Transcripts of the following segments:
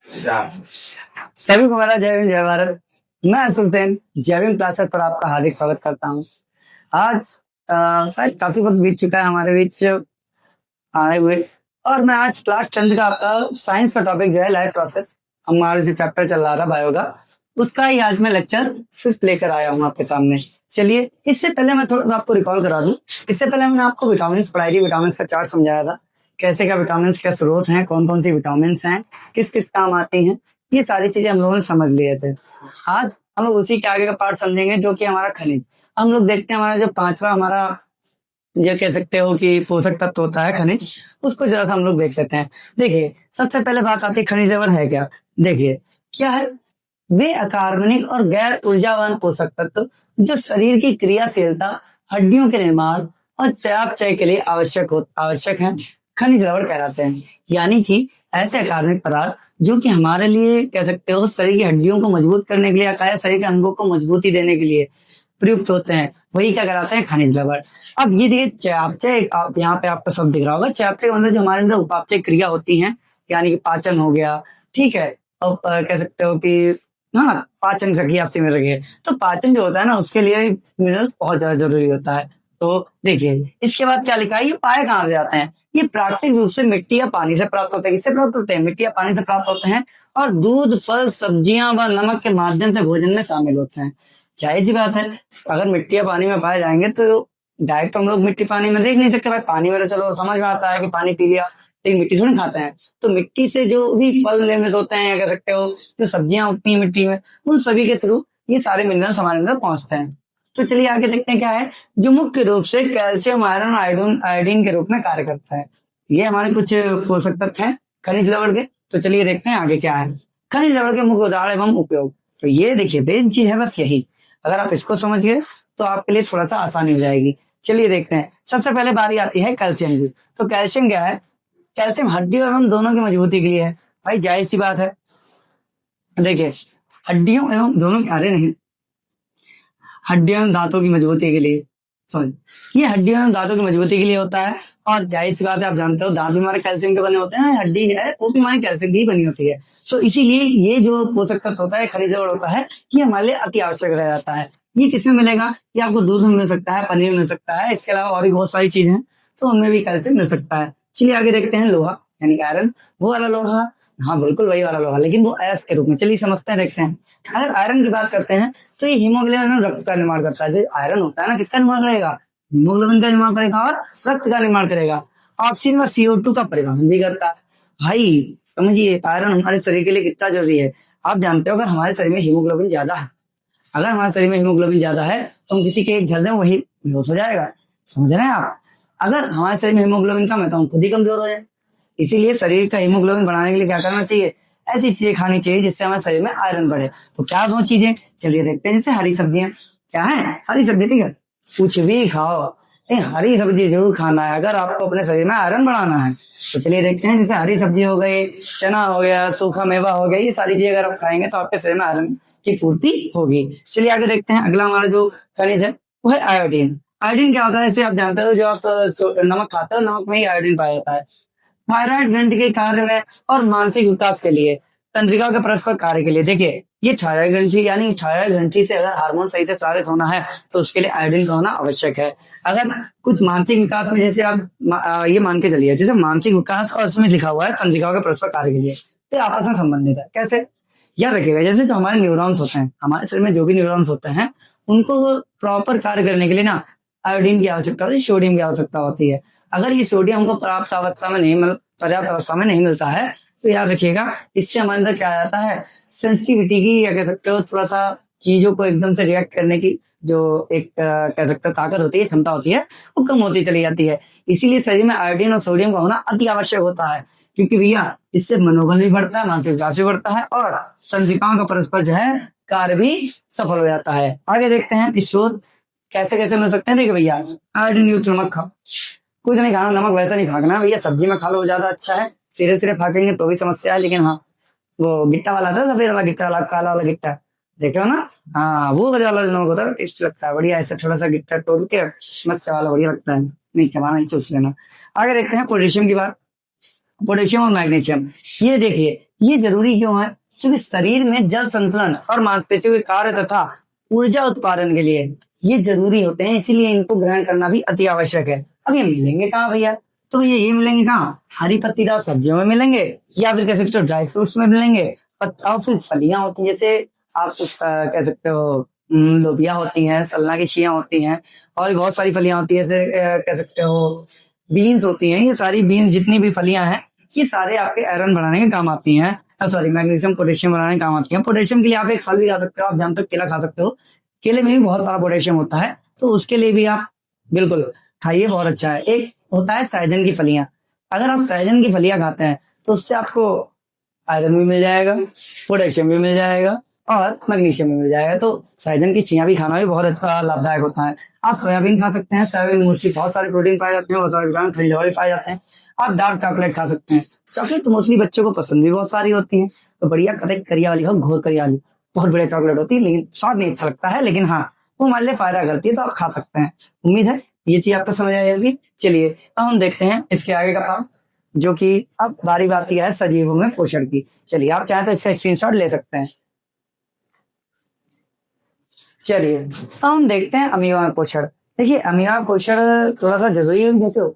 सभी को मेरा जय हिंद जय भारत। मैं सुल्तान जय हिंद क्लासेस पर आपका हार्दिक स्वागत करता हूँ। आज शायद काफी वक्त बीत चुका है हमारे बीच आए हुए, और मैं आज क्लास 10th का आपका साइंस का टॉपिक जो है लाइफ प्रोसेस, हमारा जो चैप्टर चल रहा था बायो का, उसका ही आज मैं लेक्चर 5th लेकर आया हूँ आपके सामने। चलिए, इससे पहले मैं थोड़ा सा आपको रिकॉल करा दूं। इससे पहले मैंने आपको विटामिन पढ़ाई थी, विटामिन का चार्ट समझाया था, कैसे क्या विटामिन के स्रोत हैं, कौन कौन सी विटामिन हैं, किस किस काम आती हैं, ये सारी चीजें हम लोगों ने समझ लिए थे। आज हम लोग उसी के आगे का पार्ट समझेंगे, जो कि हमारा खनिज। हम लोग देखते हैं हमारा जो पांचवा, हमारा जो कह सकते हो कि पोषक तत्व होता है खनिज, उसको जरा हम लोग देख लेते हैं। देखिए, सबसे पहले बात आती है खनिज लवण है क्या। देखिए क्या है, वे अकार्बनिक और गैर ऊर्जावान पोषक तत्व जो शरीर की क्रियाशीलता, हड्डियों के निर्माण और चयापचय के लिए आवश्यक है, खनिज लवण कहलाते हैं। यानी कि ऐसे अकार्बनिक पदार्थ जो कि हमारे लिए कह सकते हो शरीर की हड्डियों को मजबूत करने के लिए, या शरीर के अंगों को मजबूती देने के लिए प्रयुक्त होते हैं, वही क्या कहलाते हैं, खनिज लवण। अब ये देखिए चयापचय, आप यहाँ पे आपको सब दिख रहा होगा। चयापचय मतलब जो हमारे अंदर उपापचय क्रिया होती है, यानी कि पाचन हो गया, ठीक है, और कह सकते हो कि हाँ, पाचन रखिए, आपसे में रखिए, तो पाचन जो होता है ना, उसके लिए मिनरल्स बहुत ज्यादा जरूरी होता है। तो देखिए इसके बाद क्या लिखा है, ये पाए कहाँ से जाते हैं, ये प्राकृतिक रूप से मिट्टी या पानी से प्राप्त होते हैं। किससे प्राप्त होते हैं, मिट्टी या पानी से प्राप्त होते हैं, और दूध, फल, सब्जियां व नमक के माध्यम से भोजन में शामिल होते हैं। जाहिर सी बात है, अगर मिट्टी या पानी में पाए जाएंगे तो डायरेक्ट हम लोग मिट्टी पानी में देख नहीं सकते। भाई पानी में तो चलो समझ में आता है कि पानी पी लिया, लेकिन मिट्टी थोड़ी खाते हैं। तो मिट्टी से जो भी फल निर्मित होते हैं, या कह सकते हो जो सब्जियां उगती हैं मिट्टी में, उन सभी के थ्रू ये सारे मिनरल्स हमारे अंदर पहुंचते हैं। तो चलिए आगे देखते हैं क्या है, जो मुख्य रूप से कैल्शियम, आयरन, आयोडीन के रूप में कार्य करता है। ये हमारे कुछ पोषक तत्व हैं खनिज लवण के। तो चलिए देखते हैं आगे क्या है, खनिज लवण के मुख्य उदाहरण एवं उपयोग। तो ये देखिए मेन चीज है बस यही, अगर आप इसको समझ गए तो आपके लिए थोड़ा सा आसानी हो जाएगी। चलिए देखते हैं, सबसे पहले बारी आती है कैल्शियम की। तो कैल्शियम क्या है, कैल्शियम हड्डियों एवं दोनों की मजबूती के लिए है। भाई जाहिर सी बात है, देखिए हड्डियों एवं दोनों की, अरे नहीं, हड्डियों एवं दांतों की मजबूती के लिए, सॉरी, ये हड्डियों एवं दांतों की मजबूती के लिए होता है। और जाहिर सी बात है, आप जानते हो दांत भी हमारे कैल्शियम के बने होते हैं, हड्डी है वो भी हमारी कैल्शियम की बनी होती है। तो इसीलिए ये जो पोषक तत्व होता है, खनिज लवण होता है, ये हमारे लिए अति आवश्यक रह जाता है। ये किसमें मिलेगा, ये आपको दूध में मिल सकता है, पनीर में मिल सकता है, इसके अलावा और भी बहुत सारी चीजें हैं, तो उनमें भी कैल्शियम मिल सकता है। चलिए आगे देखते हैं, लोहा यानी आयरन, वो वाला लोहा, हाँ बिल्कुल वही वाला लोहा, लेकिन वो एस के रूप में। चलिए समझते हैं, देखते हैं। अगर आयरन की बात करते हैं तो ये हीमोग्लोबिन रक्त का निर्माण करता है। जो आयरन होता है ना, किसका निर्माण करेगा, हीमोग्लोबिन का निर्माण करेगा और रक्त का निर्माण करेगा। ऑक्सीजन व CO2 का परिवहन भी करता है। भाई समझिए आयरन हमारे शरीर के लिए कितना जरूरी है। आप जानते हो, अगर हमारे शरीर में हीमोग्लोबिन ज्यादा है, अगर हमारे शरीर में हीमोग्लोबिन ज्यादा है तो हम किसी के एक झलक में वही बेहोश हो जाएगा। समझ रहे हैं आप, अगर हमारे शरीर में हीमोग्लोबिन कम है तो हम खुद ही कमजोर हो जाए। इसीलिए शरीर का हीमोग्लोबिन बढ़ाने के लिए क्या करना चाहिए, ऐसी चीजें खानी चाहिए जिससे हमारे शरीर में आयरन बढ़े। तो क्या दो चीजें, चलिए देखते हैं। जैसे हरी सब्जियां, क्या है, हरी सब्जी, ठीक है, कुछ भी खाओ, हरी सब्जी जरूर खाना है अगर आपको अपने शरीर में आयरन बढ़ाना है। तो चलिए देखते हैं, जैसे हरी सब्जी हो गई, चना हो गया, सूखा मेवा हो गया, ये सारी चीजें अगर आप खाएंगे तो आपके शरीर में आयरन की पूर्ति होगी। चलिए आगे देखते हैं, अगला हमारा जो खनिज है वो है आयोडीन। आयोडीन क्या होता है, जैसे आप जानते हो, जो आप नमक खाते हो, नमक में ही आयोडीन पाया जाता है। थायराइड ग्रंथ के कार्य में और मानसिक विकास के लिए, तंत्रिका के परस्पर कार्य के लिए। देखिए ये थायराइड ग्रंथि, यानी थायराइड ग्रंथि से अगर हार्मोन सही से स्रावित होना है तो उसके लिए आयोडीन का होना आवश्यक है। अगर कुछ मानसिक विकास में, जैसे आप ये मान के चलिए, जैसे मानसिक विकास और उसमें लिखा हुआ है तंत्रिका के परस्पर कार्य के लिए, तो आपस में संबंधित है। कैसे, याद रखिएगा, जैसे जो हमारे न्यूरॉन्स होते हैं, हमारे शरीर में जो भी न्यूरॉन्स होते हैं, उनको प्रॉपर कार्य करने के लिए ना आयोडीन की आवश्यकता होती है, सोडियम की आवश्यकता होती है। अगर ये सोडियम हमको पर्याप्त अवस्था में नहीं पर्याप्त अवस्था में नहीं मिलता है तो याद रखिएगा, इससे हमारे अंदर क्या आ जाता है, सेंसिटिविटी की, या कह सकते हो थोड़ा सा चीजों को एकदम से रिएक्ट करने की जो एक कह सकते हो ताकत होती है, क्षमता होती है, वो कम होती चली जाती है। इसीलिए शरीर में आयोडीन और सोडियम का होना अति आवश्यक होता है, क्योंकि भैया इससे मनोबल भी बढ़ता है, मानसिक विकास भी बढ़ता है, और तंत्रिकाओं का परस्पर जो है कार्य भी सफल हो जाता है। आगे देखते हैं इस शोध कैसे कैसे मिल सकते हैं। देखिए भैया, आयोडीन युक्त नमक खाओ, कुछ नहीं खाना, नमक वैसा नहीं फाकना भैया, सब्जी में खा लो ज्यादा अच्छा है। सिरे सिरे फाकेंगे तो भी समस्या है, लेकिन हाँ वो गिट्टा वाला था, सफेद वाला गिट्टा वाला, काला वाला गिट्टा, देखे हो ना, हाँ वो वाला नमक होता है, टेस्ट लगता है बढ़िया, ऐसा थोड़ा सा गिट्टा तोड़ के मस्त वाला बढ़िया लगता है, नहीं चबाना, नहीं चूस लेना। आगे देखते हैं पोटेशियम की बात, पोटेशियम और मैग्नीशियम। ये देखिए ये जरूरी क्यों है? क्योंकि शरीर में जल संतुलन और मांसपेशियों के कार्य तथा ऊर्जा उत्पादन के लिए ये जरूरी होते हैं, इसीलिए इनको ग्रहण करना भी अति आवश्यक है। अब ये मिलेंगे कहाँ भैया? तो ये मिलेंगे कहाँ? हरी पत्तीदार सब्जियों में मिलेंगे, या फिर कह सकते हो ड्राई फ्रूट्स में मिलेंगे, और फिर फलियां होती है, जैसे आप कह सकते हो लोबिया होती हैं, सल्ला की छियां होती हैं, और भी बहुत सारी फलियां होती है, जैसे कह सकते हो बीन्स होती हैं। ये सारी बीन्स जितनी भी फलियां हैं, ये सारे आपके आयरन बढ़ाने के काम आती हैं, सॉरी मैग्नीशियम पोटेशियम बनाने के काम आती हैं। पोटेशियम के लिए आप एक फल भी खा सकते हो, आप जानते हो केला खा सकते हो, केले में भी बहुत सारा पोटेशियम होता है, तो उसके लिए भी आप बिल्कुल खाइए, बहुत अच्छा है। एक होता है सहजन की फलियां, अगर आप सहजन की फलियां खाते हैं तो उससे आपको आयरन भी मिल जाएगा, पोटेशियम भी मिल जाएगा और मैग्नीशियम भी मिल जाएगा। तो सहजन की छियां भी खाना भी बहुत अच्छा लाभदायक होता है। आप सोयाबीन खा सकते हैं, सोयाबीन मोस्टली बहुत सारे प्रोटीन पाए जाते हैं, बहुत सारे विटामिन खनिज लवण पाए जाते हैं। आप डार्क चॉकलेट खा सकते हैं, चॉकलेट तो मोस्टली बच्चों को पसंद भी बहुत सारी होती है, तो बढ़िया कदक करिया वाली हो, घोर करिया वाली, बहुत बढ़िया चॉकलेट होती है, लेकिन स्वाद नहीं अच्छा लगता है, लेकिन हाँ वो हमारे लिए फायदा करती है, तो आप खा सकते हैं। उम्मीद है ये चीज आपको समझ आई होगी। चलिए अब हम देखते हैं इसके आगे का पार्ट, जो कि अब बारी बारी है सजीवों में पोषण की। चलिए आप चाहें तो इसका स्क्रीनशॉट ले सकते हैं। चलिए अब हम देखते हैं अमीबा में पोषण। देखिए अमीबा में पोषण थोड़ा सा जरूरी है, देखते हो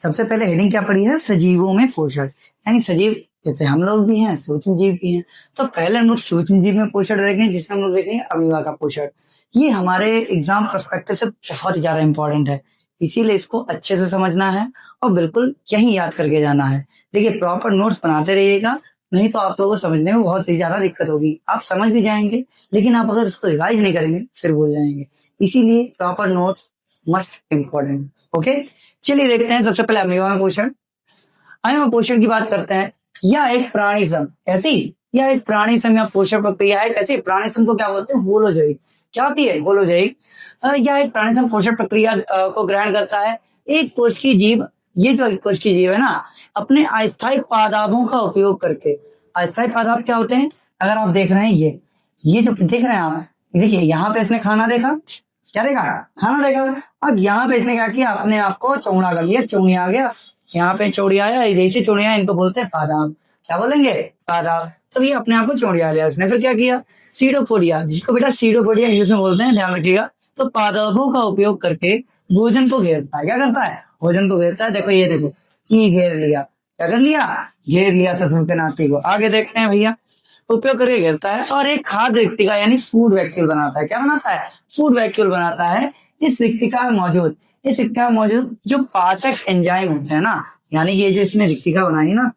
सबसे पहले हेडिंग क्या पड़ी है? सजीवों में पोषण, यानी सजीव जैसे हम लोग भी हैं, सूक्ष्म जीव भी हैं। तो पहले हम लोग सूक्ष्म जीव में पोषण देखेंगे, जिसमें हम लोग देखेंगे अमीबा का पोषण। ये हमारे एग्जाम पर्सपेक्टिव से बहुत ज्यादा इंपॉर्टेंट है, इसीलिए इसको अच्छे से समझना है और बिल्कुल यही याद करके जाना है। देखिए प्रॉपर नोट्स बनाते रहिएगा, नहीं तो आप लोगों को समझने में बहुत ही ज्यादा दिक्कत होगी। आप समझ भी जाएंगे, लेकिन आप अगर उसको रिवाइज नहीं करेंगे फिर भूल जाएंगे, इसीलिए proper notes must important. Okay चलिए देखते हैं सबसे पहले अमीबा पोषण। अमीबा पोषण की बात करते हैं। यह एक प्राणी सम ऐसी यह एक प्राणी सम या पोषण प्रक्रिया है। कैसी? प्राणी सम को क्या बोलते हैं? होलोजोइक। क्या होती है? होलोजोइक। यह एक प्राणी सम पोषण प्रक्रिया को ग्रहण करता है। एक कोश की जीव, ये जो एक कोश की जीव है ना, अपने अस्थायी पादपों का उपयोग करके। अस्थायी पादप क्या होते हैं? अगर आप देख रहे हैं ये जो देख रहे हैं आप, देखिए यहाँ पे इसने खाना देखा, क्या देखा? खाना देखा। अब यहाँ पे इसने क्या किया? अपने आप को चौड़ा कर लिया, चौड़ी आ गया, यहाँ पे चौड़ी आया, जैसे चौड़ी आया इनको बोलते हैं पादाब। क्या बोलेंगे? पादाब। तो ये अपने आप को चौड़ी आ लिया उसने, फिर क्या किया? सीडोपोडिया, जिसको बेटा सीडोपोडिया इंग्लिश में बोलते हैं, ध्यान रखिएगा। तो पादपों का उपयोग करके भोजन को घेरता है। क्या करता है? भोजन को घेरता है। देखो ये देखो, ये घेर लिया, क्या कर लिया? घेर लिया ससुर के नाती को। आगे देखते हैं भैया, उपयोग करके घेरता है और एक खाद्य रिक्तिका यानी फूड वैक्यूल बनाता है। क्या बनाता है? फूड वैक्यूल बनाता है। इस रिक्तिका में मौजूद जो पाचक एंजाइम होते हैं ना, यानी ये जो इसने रिक्तिका बनाई ना,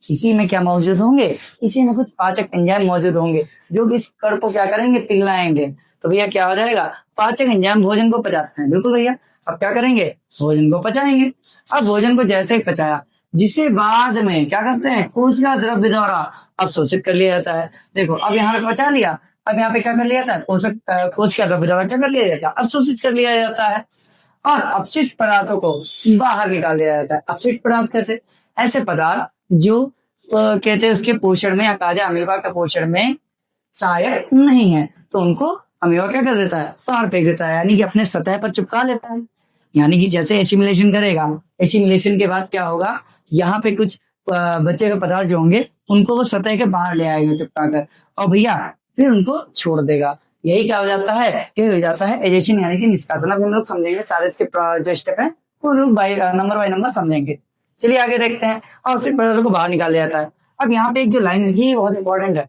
इसी में क्या मौजूद होंगे? इसी में कुछ पाचक एंजाइम मौजूद होंगे, जो कि इस कण को क्या करेंगे? पिघलाएंगे। तो भैया क्या हो जाएगा? पाचक एंजाइम भोजन को पचाते हैं। बिल्कुल भैया। अब क्या करेंगे? भोजन को पचाएंगे। अब भोजन को जैसे ही पचाया, जिसे बाद में क्या करते हैं? कोशिका द्रव्य द्वारा अवशोषित कर लिया जाता है। देखो अब यहाँ पे पचा लिया, अब यहाँ पे क्या कर लिया जाता है? कोशिका द्रव्य द्वारा क्या कर लिया जाता है? अवशोषित कर लिया जाता है और अपशिष्ट पदार्थों को बाहर निकाल दिया जाता है। अपशिष्ट पदार्थ कैसे? ऐसे पदार्थ जो कहते हैं उसके पोषण में या काजा अमीबा के पोषण में सहायक नहीं है, तो उनको अमीबा क्या कर देता है? बाहर फेंक देता है, यानी कि अपने सतह पर चिपका लेता है। यानी कि जैसे एसिमिलेशन करेगा, एसिमिलेशन के बाद क्या होगा? यहाँ पे कुछ बचे हुए पदार्थ जो होंगे उनको वो सतह के बाहर ले आएगा चिपका कर, और भैया फिर उनको छोड़ देगा। यही क्या हो जाता है? ये हो जाता है एजेशन, यानी कि निष्कासन। अब हम लोग समझेंगे सारे इसके जो स्टेप है वो लोग बाय नंबर समझेंगे। चलिए आगे देखते हैं। और फिर पदार्थों को बाहर निकाल दिया जाता है। अब यहाँ पे एक जो लाइन लिखी है बहुत इंपॉर्टेंट है।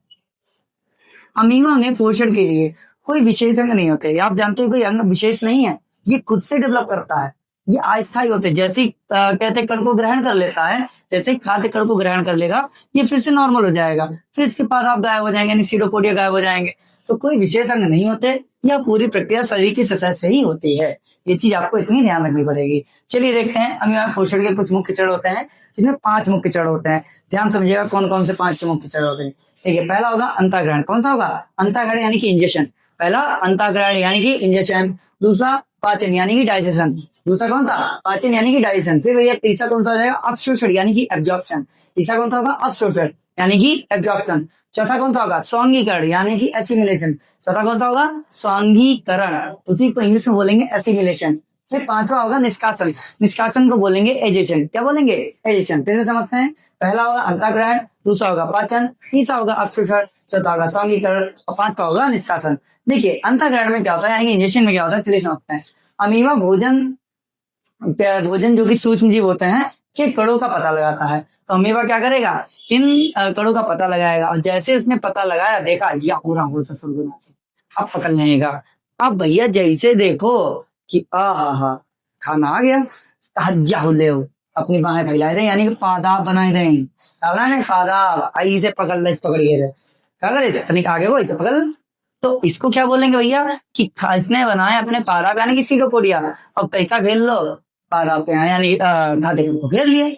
अमीबा में पोषण के लिए कोई विशेष अंग नहीं होते। आप जानते हो कोई अंग विशेष नहीं है, ये खुद से डेवलप करता है। ये अस्थायी होते हैं। जैसे कहते कण को ग्रहण कर लेता है, जैसे खाद्य कण को ग्रहण कर लेगा, ये फिर से नॉर्मल हो जाएगा, फिर इसके पास आप गायब हो जाएंगे, यानी सीडोपोडिया गायब हो जाएंगे। तो कोई विशेष अंग नहीं होते, यह पूरी प्रक्रिया शरीर की सतह से ही होती है। ये चीज आपको इतनी ध्यान रखनी पड़ेगी। चलिए देखते हैं अमीबा पोषण के कुछ मुख्य चरण होते हैं, जिनमें 5 मुख्य चरण होते हैं। ध्यान समझिएगा कौन कौन से 5 मुख्य चरण होते हैं। देखिए पहला होगा अंतःग्रहण। कौन सा होगा? अंतःग्रहण यानी कि इंजेक्शन। पहला अंतःग्रहण यानी कि इंजेक्शन। दूसरा पाचन यानी कि डाइजेशन। दूसरा कौन सा? पाचन यानी कि डाइजेशन। फिर भैया तीसरा कौन सा हो जाएगा? अवशोषण यानी कि एब्जॉर्प्शन। तीसरा कौन सा होगा? अवशोषण यानी कि एब्जॉर्प्शन। चौथा कौन सा होगा? स्वांगीकरण यानी कि एसिमिलेशन। चौथा कौन सा होगा? स्वांगीकरण, उसी को इंग्लिश में बोलेंगे एसिमिलेशन। फिर 5वां होगा निष्कासन। निष्कासन को बोलेंगे एजेशन। क्या बोलेंगे? एजेशन। फिर से समझते हैं। पहला होगा अंतःग्रहण, दूसरा होगा पाचन, तीसरा होगा अवशोषण, चौथा होगा स्वांगीकरण और पांचवा होगा निष्कासन। देखिए अंतःग्रहण में क्या होता है, यानी कि इंजेक्शन में क्या होता है, चलिए समझते हैं। अमीबा भोजन भोजन जो कि सूक्ष्म जीव होते हैं के कणों का पता लगाता है। तो अमीबा क्या करेगा, इन कणों का पता लगाएगा, और जैसे इसने पता लगाया, देखा या पूरा हो सफल गुना, अब पकड़ लेगा। अब भैया जैसे देखो कि हा खाना आ गया, हज्जा हो ले अपनी बाहें फैलाए रहे, यानी कि पादाब बनाए रहे, क्या बनाए, पादाब, आई से पकड़ ले, पकड़ के रहे, क्या करे, तनिक आगे वो इसे पकड़। तो इसको क्या बोलेंगे भैया कि इसने बनाए अपने पादाब, यानी कि सीडोपोडिया। अब पैसा खेल लो, पादाब पे यानी खाद्य को घेर लिए।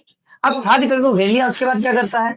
अब खाद्य को घेर लिया, उसके बाद क्या करता है,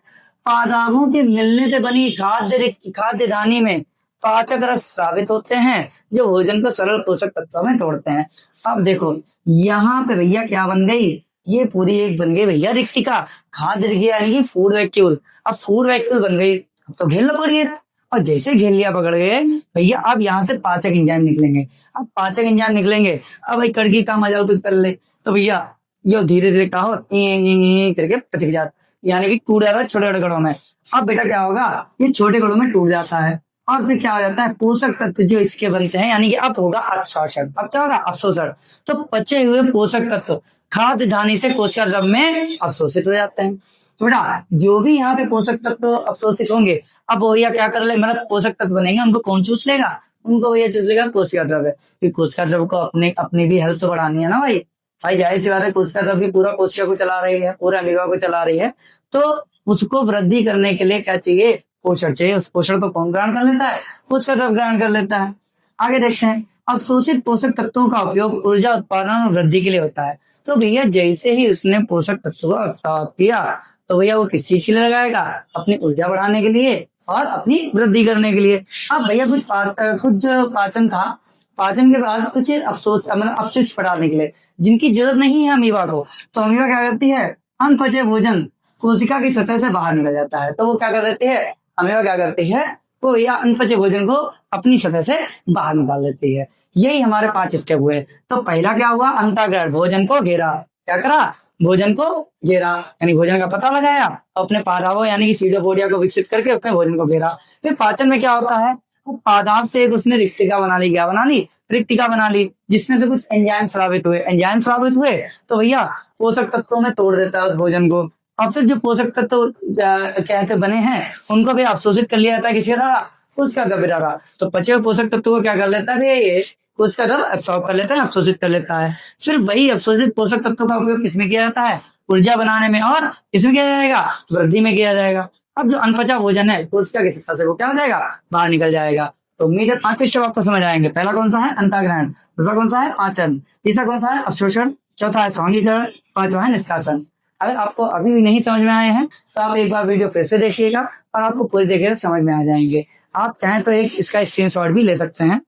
पादाबों के मिलने से बनी खाद्य धानी में पाचक रस स्रावित होते हैं, जो भोजन को सरल पोषक तत्वों में तोड़ते हैं। अब देखो यहाँ पे भैया क्या बन गई, ये पूरी एक बन गई भैया रिक्तिका, खाद्य रिक्तिका यानी कि फूड वैक्यूल। अब फूड वैक्यूल बन गई, अब तो घेरना पड़ गया, और जैसे घेर लिया पकड़ गए भैया, अब यहाँ से पाचक एंजाइम निकलेंगे। अब पाचक एंजाइम निकलेंगे, अब भाई कड़की का मजा कुछ कर ले, तो भैया ये धीरे धीरे क्या हो करके पचक जाता, यानी कि टूट जाता है छोटे छोटे कणों में। अब बेटा क्या होगा, ये छोटे कणों में टूट जाता है, और फिर क्या हो जाता है, पोषक तत्व जो इसके बनते हैं, यानी कि अब होगा अवशोषण। अब क्या होगा, अवशोषण। तो पचे हुए पोषक तत्व खाद्य धानी से कोशिका द्रव्य में अवशोषित हो जाते हैं। तो बेटा जो भी यहाँ पे पोषक तत्व अवशोषित होंगे, अब भैया क्या कर ले, मतलब पोषक तत्व बनेंगे, उनको कौन चूस लेगा, उनको भैया चूस लेगा कोशिका द्रव्य। कोशिका द्रव्य को अपनी भी हेल्थ तो बढ़ानी है ना भाई। भाई जाहिर सी बात है, कोशिका द्रव्य पूरा कोशिका को चला रही है, पूरा अमीबा को चला रही है, तो उसको वृद्धि करने के लिए क्या चाहिए, पोषण चाहिए। उस पोषण को कौन ग्रहण कर लेता है, कोशिका द्रव्य ग्रहण कर लेता है। आगे देखते हैं, अवशोषित पोषक तत्वों का उपयोग ऊर्जा उत्पादन और वृद्धि के लिए होता है। तो भैया जैसे ही उसने पोषक तत्वों का अवशोषण किया, तो भैया वो किस चीज के लिए लगाएगा, अपनी ऊर्जा बढ़ाने के लिए और अपनी वृद्धि करने के लिए। अब भैया कुछ पाचन था, पाचन के बाद कुछ अफसोस मतलब अपशिष्ट पदार्थ निकले, जिनकी जरूरत नहीं है अमीबा को। तो अमीबा क्या करती है, अनपचे भोजन कोशिका की सतह से बाहर निकल जाता है। तो वो क्या कर देती है, अमीबा क्या करती है, वो या अनपचे भोजन को अपनी सतह से बाहर निकाल लेती है। यही हमारे 5 स्टेप हुए। तो पहला क्या हुआ, अंतःग्रहण, भोजन को घेरा, क्या करा, भोजन को घेरा, यानी भोजन का पता लगाया, अपने पादाबों यानी कि सीडोपोडिया को विकसित करके उसने भोजन को घेरा। फिर पाचन में क्या होता है, पादाब से एक उसने रिक्तिका बना ली, क्या बना ली, रिक्तिका बना ली, जिसमें से कुछ एंजाइम स्रावित हुए, तो भैया पोषक तत्वों में तोड़ देता है उस भोजन को। और फिर जो पोषक तत्व कहते बने हैं, उनको भी अवशोषित कर लिया जाता है, किसी द्वारा, उसका द्रव्य द्वारा। तो पचे हुए पोषक तत्व को क्या कर लेता है भैया, ये उसका द्रव्य अब्सॉर्ब कर लेता है, अवशोषित कर लेता है। फिर वही अवशोषित पोषक तत्वों का उपयोग किसमें किया जाता है, ऊर्जा बनाने में, और इसमें किया जाएगा, वृद्धि में किया जाएगा। अब जो अनपचा भोजन है, कोशिका की सतह से वो क्या हो जाएगा, बाहर निकल जाएगा। तो उम्मीद है 5 स्टेप आपको समझ आएंगे। पहला कौन सा है, अंतःग्रहण, दूसरा कौन सा है, पाचन, तीसरा कौन सा है, अवशोषण, चौथा है स्वांगीकरण, पांचवा है निष्कासन। अगर आपको अभी भी नहीं समझ में आए हैं, तो आप एक बार वीडियो फिर से देखिएगा, और आपको पूरी तरीके से समझ में आ जाएंगे। आप चाहें तो एक इसका स्क्रीनशॉट भी ले सकते हैं।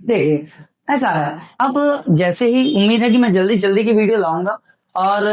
देखिए ऐसा है, अब जैसे ही उम्मीद है कि मैं जल्दी जल्दी की वीडियो लाऊंगा, और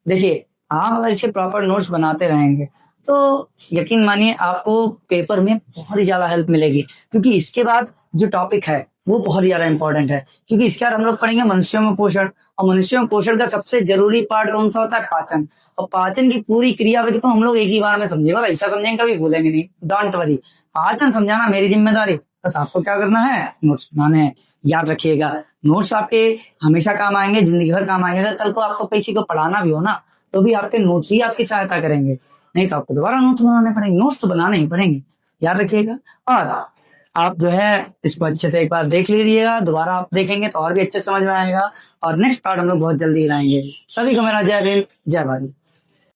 देखिए आप अगर इसके प्रॉपर नोट्स बनाते रहेंगे, तो यकीन मानिए आपको पेपर में बहुत ही ज्यादा हेल्प मिलेगी। क्योंकि इसके बाद जो टॉपिक है वो बहुत ही ज्यादा इंपॉर्टेंट है, क्योंकि इसके बाद हम लोग पढ़ेंगे मनुष्यों में पोषण, और मनुष्यों में पोषण का सबसे जरूरी पार्ट कौन सा होता है, पाचन। और पाचन की पूरी क्रियाविधि को हम लोग एक ही बार में समझेंगे, और ऐसा समझेंगे कभी भूलेंगे नहीं, डोंट वरी। पाचन समझाना मेरी जिम्मेदारी, बस आपको क्या करना है, नोट्स बनाने हैं। याद रखिएगा, नोट्स आपके हमेशा काम आएंगे, जिंदगी भर काम आएंगे। अगर कल को आपको किसी को पढ़ाना भी हो ना, तो भी आपके नोट्स ही आपकी सहायता करेंगे, नहीं तो आपको दोबारा नोट्स बनाने पड़ेंगे। नोट्स तो बनाने ही पड़ेंगे, याद रखिएगा। और आप जो है इसको अच्छे से एक बार देख लीजिएगा, दोबारा आप देखेंगे तो और भी अच्छे समझ में आएगा। और नेक्स्ट पार्ट हम लोग बहुत जल्दी लाएंगे। सभी को मेरा जय भीम, जय भारत।